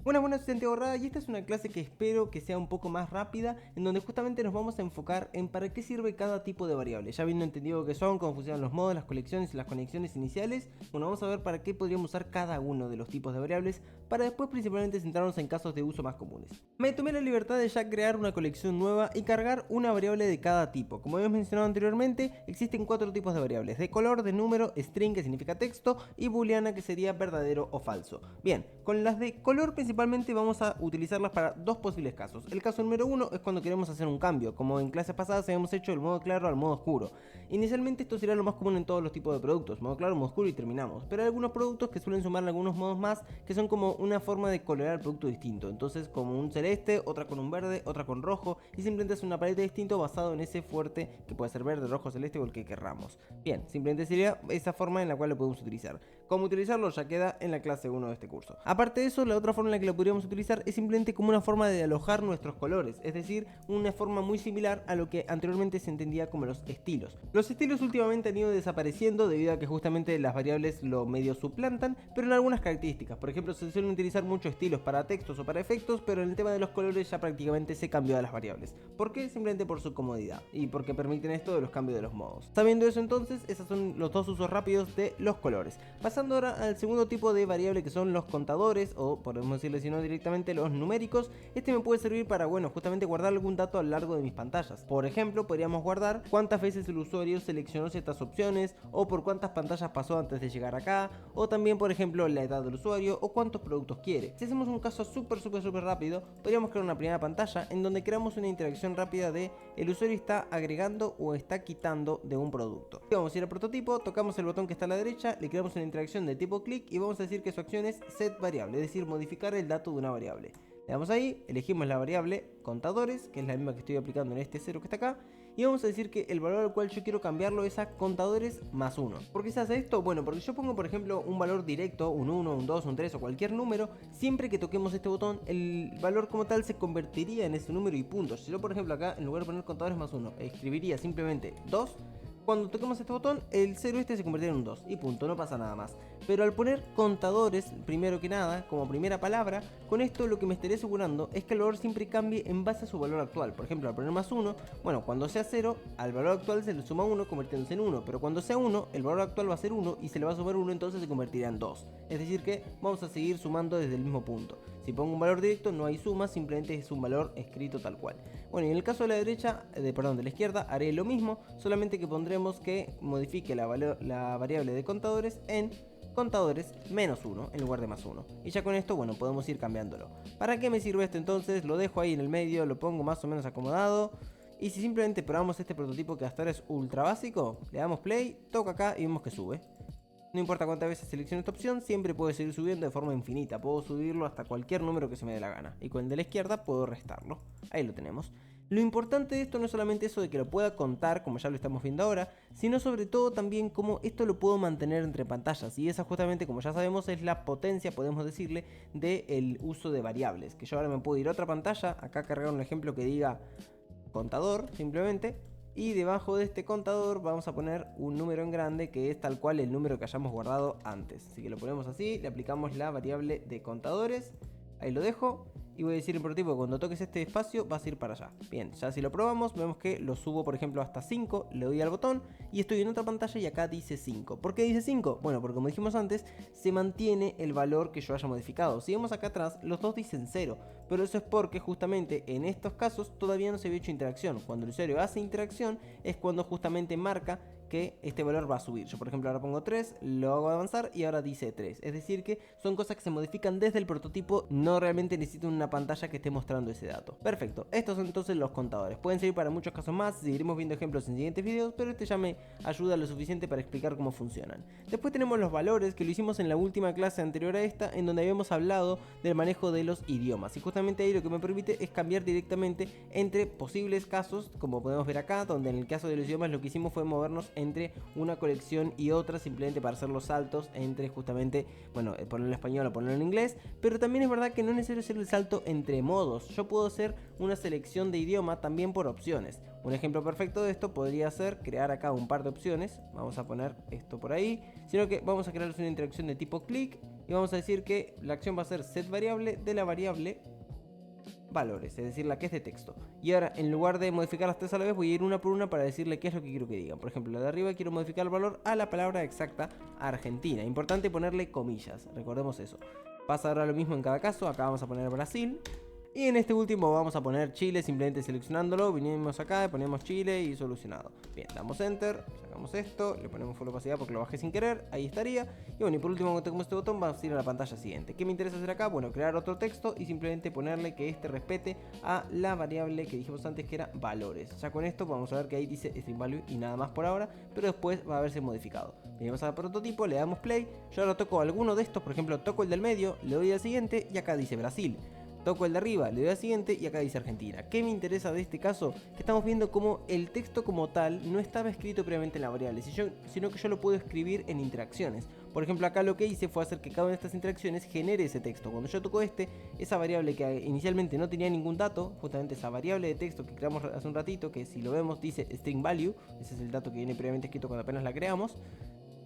Buenas Santiago Rada, y esta es una clase que espero que sea un poco más rápida, en donde justamente nos vamos a enfocar en para qué sirve cada tipo de variable. Ya habiendo entendido qué son, cómo funcionan los modos, las colecciones y las conexiones iniciales, bueno, vamos a ver para qué podríamos usar cada uno de los tipos de variables, para después principalmente centrarnos en casos de uso más comunes. Me tomé la libertad de ya crear una colección nueva y cargar una variable de cada tipo. Como habíamos mencionado anteriormente, existen 4 tipos de variables: de color, de número, string, que significa texto, y booleana, que sería verdadero o falso. Bien, con las de color principalmente vamos a utilizarlas para dos posibles casos. El caso número 1 es cuando queremos hacer un cambio, como en clases pasadas habíamos hecho del modo claro al modo oscuro. Inicialmente esto sería lo más común en todos los tipos de productos: modo claro, modo oscuro y terminamos. Pero hay algunos productos que suelen sumar algunos modos más, que son como una forma de colorear el producto distinto. Entonces, como un celeste, otra con un verde, otra con rojo, y simplemente es una paleta distinto basado en ese fuerte, que puede ser verde, rojo, celeste o el que querramos. Bien, simplemente sería esa forma en la cual lo podemos utilizar. Cómo utilizarlo ya queda en la clase 1 de este curso. Aparte de eso, la otra forma en la que lo podríamos utilizar es simplemente como una forma de alojar nuestros colores, es decir, una forma muy similar a lo que anteriormente se entendía como los estilos. Los estilos últimamente han ido desapareciendo debido a que justamente las variables lo medio suplantan, pero en algunas características. Por ejemplo, se suelen utilizar muchos estilos para textos o para efectos, pero en el tema de los colores ya prácticamente se cambió a las variables. ¿Por qué? Simplemente por su comodidad y porque permiten esto de los cambios de los modos. Sabiendo eso, entonces, esos son los dos usos rápidos de los colores. Pasando ahora al segundo tipo de variable, que son los contadores, o podemos decirle si no directamente los numéricos. Este me puede servir para, bueno, justamente guardar algún dato a lo largo de mis pantallas. Por ejemplo, podríamos guardar cuántas veces el usuario seleccionó ciertas opciones, o por cuántas pantallas pasó antes de llegar acá, o también, por ejemplo, la edad del usuario o cuántos productos quiere. Si hacemos un caso súper rápido, podríamos crear una primera pantalla en donde creamos una interacción rápida de el usuario está agregando o está quitando de un producto. Vamos a ir al prototipo, tocamos el botón que está a la derecha, le creamos una interacción de tipo click y vamos a decir que su acción es set variable, es decir, modificar el dato de una variable. Le damos ahí, elegimos la variable contadores, que es la misma que estoy aplicando en este 0 que está acá, y vamos a decir que el valor al cual yo quiero cambiarlo es a contadores más 1. ¿Por qué se hace esto? Bueno, porque yo pongo, por ejemplo, un valor directo, un 1, un 2, un 3 o cualquier número. Siempre que toquemos este botón, el valor como tal se convertiría en ese número y punto. Si yo, por ejemplo, acá, en lugar de poner contadores más 1, escribiría simplemente 2, cuando toquemos este botón, el 0 este se convertirá en un 2 y punto, no pasa nada más. Pero al poner contadores, primero que nada, como primera palabra, con esto lo que me estaría asegurando es que el valor siempre cambie en base a su valor actual. Por ejemplo, al poner más 1, bueno, cuando sea 0, al valor actual se le suma 1 convirtiéndose en 1. Pero cuando sea 1, el valor actual va a ser 1 y se le va a sumar 1, entonces se convertirá en 2. Es decir que vamos a seguir sumando desde el mismo punto. Si pongo un valor directo no hay suma, simplemente es un valor escrito tal cual. Bueno, y en el caso de la derecha, de la izquierda, haré lo mismo, solamente que pondremos que modifique la variable de contadores en contadores menos 1 en lugar de más 1. Y ya con esto, bueno, podemos ir cambiándolo. ¿Para qué me sirve esto entonces? Lo dejo ahí en el medio, lo pongo más o menos acomodado. Y si simplemente probamos este prototipo que hasta ahora es ultra básico, le damos play, toca acá y vemos que sube. No importa cuántas veces selecciono esta opción, siempre puedo seguir subiendo de forma infinita. Puedo subirlo hasta cualquier número que se me dé la gana. Y con el de la izquierda puedo restarlo. Ahí lo tenemos. Lo importante de esto no es solamente eso de que lo pueda contar, como ya lo estamos viendo ahora, sino sobre todo también cómo esto lo puedo mantener entre pantallas. Y esa justamente, como ya sabemos, es la potencia, podemos decirle, del uso de variables. Que yo ahora me puedo ir a otra pantalla, acá cargar un ejemplo que diga contador, simplemente. Y debajo de este contador vamos a poner un número en grande, que es tal cual el número que hayamos guardado antes. Así que lo ponemos así, le aplicamos la variable de contadores. Ahí lo dejo. Y voy a decir en prototipo que cuando toques este espacio vas a ir para allá. Bien, ya si lo probamos, vemos que lo subo, por ejemplo, hasta 5. Le doy al botón y estoy en otra pantalla y acá dice 5. ¿Por qué dice 5? Bueno, porque como dijimos antes, se mantiene el valor que yo haya modificado. Si vemos acá atrás, los dos dicen 0. Pero eso es porque justamente en estos casos todavía no se había hecho interacción. Cuando el usuario hace interacción es cuando justamente marca que este valor va a subir. Yo por ejemplo ahora pongo 3, lo hago avanzar y ahora dice 3. Es decir que son cosas que se modifican desde el prototipo, no realmente necesito una pantalla que esté mostrando ese dato. Perfecto, estos son entonces los contadores. Pueden servir para muchos casos más, seguiremos viendo ejemplos en siguientes videos, pero este ya me ayuda lo suficiente para explicar cómo funcionan. Después tenemos los valores, que lo hicimos en la última clase anterior a esta, en donde habíamos hablado del manejo de los idiomas. Y justamente ahí lo que me permite es cambiar directamente entre posibles casos, como podemos ver acá, donde en el caso de los idiomas lo que hicimos fue movernos entre una colección y otra, simplemente para hacer los saltos entre justamente, bueno, ponerlo en español o ponerlo en inglés. Pero también es verdad que no es necesario hacer el salto entre modos. Yo puedo hacer una selección de idioma también por opciones. Un ejemplo perfecto de esto podría ser crear acá un par de opciones. Vamos a poner esto por ahí, sino que vamos a crear una interacción de tipo click y vamos a decir que la acción va a ser set variable de la variable valores, es decir, la que es de texto. Y ahora, en lugar de modificar las tres a la vez, voy a ir una por una para decirle qué es lo que quiero que digan. Por ejemplo, la de arriba quiero modificar el valor a la palabra exacta Argentina. Importante ponerle comillas, recordemos eso. Pasa ahora lo mismo en cada caso. Acá vamos a poner Brasil. Y en este último vamos a poner Chile, simplemente seleccionándolo. Vinimos acá, ponemos Chile y solucionado. Bien, damos Enter, sacamos esto, le ponemos full opacidad porque lo bajé sin querer, ahí estaría. Y bueno, y por último, cuando tocamos este botón, vamos a ir a la pantalla siguiente. ¿Qué me interesa hacer acá? Bueno, crear otro texto y simplemente ponerle que este respete a la variable que dijimos antes que era valores. Ya con esto vamos a ver que ahí dice string value y nada más por ahora, pero después va a haberse modificado. Venimos al prototipo, le damos play. Yo ahora toco alguno de estos, por ejemplo, toco el del medio, le doy al siguiente y acá dice Brasil. Toco el de arriba, le doy al siguiente y acá dice Argentina. ¿Qué me interesa de este caso? Que estamos viendo cómo el texto como tal no estaba escrito previamente en la variable, sino que yo lo puedo escribir en interacciones. Por ejemplo, acá lo que hice fue hacer que cada una de estas interacciones genere ese texto. Cuando yo toco esa variable que inicialmente no tenía ningún dato, justamente esa variable de texto que creamos hace un ratito, que si lo vemos dice string value, ese es el dato que viene previamente escrito cuando apenas la creamos.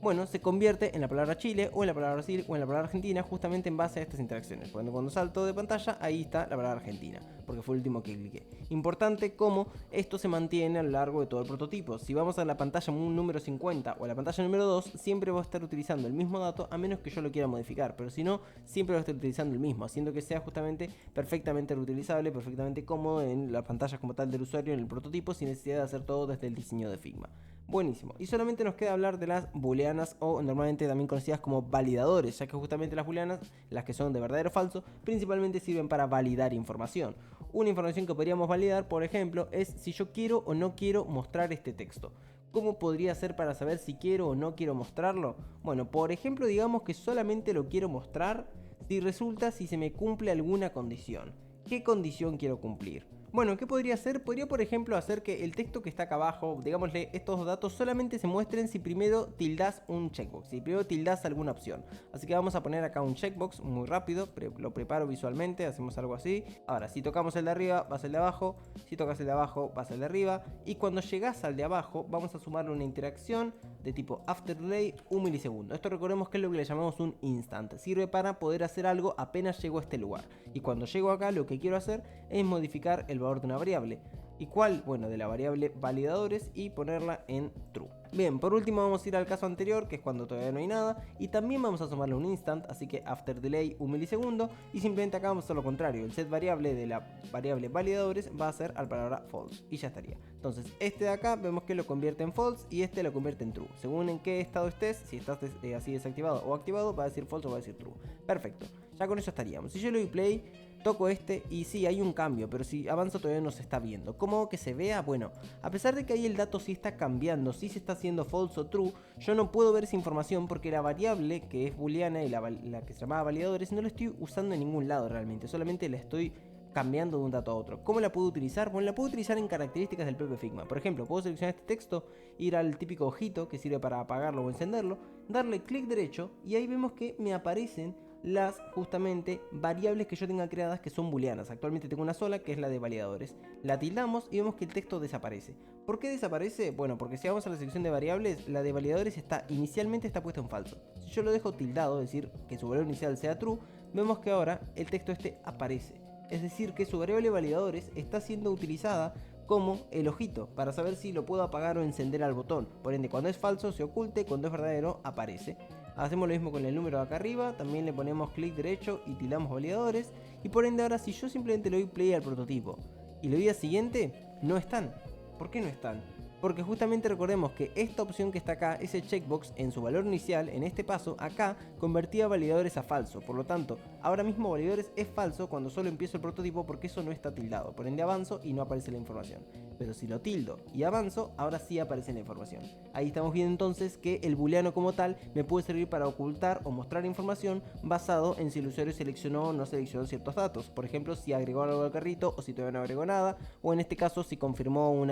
Bueno, se convierte en la palabra Chile o en la palabra Brasil o en la palabra Argentina justamente en base a estas interacciones. Cuando salto de pantalla, ahí está la palabra Argentina, porque fue el último que cliqué. Importante cómo esto se mantiene a lo largo de todo el prototipo. Si vamos a la pantalla número 50 o a la pantalla número 2, siempre va a estar utilizando el mismo dato a menos que yo lo quiera modificar, pero si no, siempre va a estar utilizando el mismo, haciendo que sea justamente perfectamente reutilizable, perfectamente cómodo en la pantalla como tal del usuario en el prototipo sin necesidad de hacer todo desde el diseño de Figma. Buenísimo. Y solamente nos queda hablar de las booleanas o normalmente también conocidas como validadores, ya que justamente las booleanas, las que son de verdadero o falso, principalmente sirven para validar información. Una información que podríamos validar, por ejemplo, es si yo quiero o no quiero mostrar este texto. ¿Cómo podría ser para saber si quiero o no quiero mostrarlo? Bueno, por ejemplo, digamos que solamente lo quiero mostrar si se me cumple alguna condición. ¿Qué condición quiero cumplir? Bueno, ¿qué podría hacer? Podría, por ejemplo, hacer que el texto que está acá abajo, digámosle, estos datos solamente se muestren si primero tildas un checkbox, si primero tildas alguna opción. Así que vamos a poner acá un checkbox muy rápido, lo preparo visualmente, hacemos algo así. Ahora, si tocamos el de arriba, va a ser el de abajo, si tocas el de abajo, va a ser el de arriba. Y cuando llegas al de abajo, vamos a sumarle una interacción de tipo after delay 1 milisegundo. Esto recordemos que es lo que le llamamos un instant. Sirve para poder hacer algo apenas llego a este lugar. Y cuando llego acá, lo que quiero hacer es modificar el valor de una variable. ¿Y cuál? Bueno, de la variable validadores y ponerla en true. Bien, por último vamos a ir al caso anterior, que es cuando todavía no hay nada, y también vamos a sumarle un instant, así que after delay 1 milisegundo, y simplemente acá vamos a hacer lo contrario, el set variable de la variable validadores va a ser a la palabra false, y ya estaría. Entonces este de acá vemos que lo convierte en false y este lo convierte en true. Según en qué estado estés, si estás así desactivado o activado, va a decir false o va a decir true. Perfecto, ya con eso estaríamos. Si yo le doy play, toco este y sí, hay un cambio, pero si avanzo todavía no se está viendo. ¿Cómo que se vea? Bueno, a pesar de que ahí el dato sí está cambiando, sí se está haciendo false o true, yo no puedo ver esa información porque la variable que es booleana y la que se llamaba validadores no la estoy usando en ningún lado realmente, solamente la estoy cambiando de un dato a otro. ¿Cómo la puedo utilizar? Bueno, la puedo utilizar en características del propio Figma. Por ejemplo, puedo seleccionar este texto, ir al típico ojito que sirve para apagarlo o encenderlo, darle clic derecho y ahí vemos que me aparecen las justamente variables que yo tenga creadas que son booleanas. Actualmente tengo una sola que es la de validadores. La tildamos y vemos que el texto desaparece. ¿Por qué desaparece? Bueno, porque si vamos a la sección de variables, la de validadores inicialmente está puesta en falso. Si yo lo dejo tildado, es decir, que su valor inicial sea true, vemos que ahora el texto aparece. Es decir, que su variable validadores está siendo utilizada como el ojito para saber si lo puedo apagar o encender al botón. Por ende, cuando es falso se oculte, cuando es verdadero aparece. Hacemos lo mismo con el número de acá arriba, también le ponemos clic derecho y tildamos validadores. Y por ende ahora si yo simplemente le doy play al prototipo y le doy a siguiente, no están. ¿Por qué no están? Porque justamente recordemos que esta opción que está acá, ese checkbox en su valor inicial, en este paso, acá, convertía validadores a falso. Por lo tanto, ahora mismo validadores es falso cuando solo empiezo el prototipo porque eso no está tildado. Por ende avanzo y no aparece la información. Pero si lo tildo y avanzo, ahora sí aparece la información. Ahí estamos viendo entonces que el booleano como tal me puede servir para ocultar o mostrar información basado en si el usuario seleccionó o no seleccionó ciertos datos. Por ejemplo, si agregó algo al carrito o si todavía no agregó nada. O en este caso, si confirmó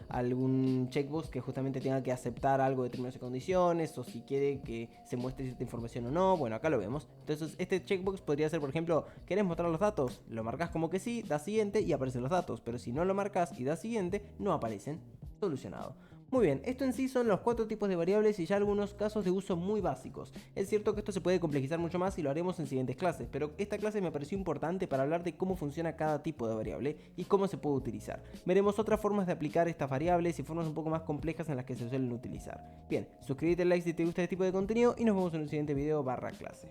algún checkbox que justamente tenga que aceptar algo de términos y condiciones, o si quiere que se muestre cierta información o no. Bueno, acá lo vemos. Entonces este checkbox podría ser, por ejemplo, ¿querés mostrar los datos? Lo marcas como que sí, das siguiente y aparecen los datos, pero si no lo marcas y das siguiente, no aparecen. Solucionado. Muy bien, esto en sí son los 4 tipos de variables y ya algunos casos de uso muy básicos. Es cierto que esto se puede complejizar mucho más y lo haremos en siguientes clases, pero esta clase me pareció importante para hablar de cómo funciona cada tipo de variable y cómo se puede utilizar. Veremos otras formas de aplicar estas variables y formas un poco más complejas en las que se suelen utilizar. Bien, suscríbete, like si te gusta este tipo de contenido y nos vemos en un siguiente video /clase.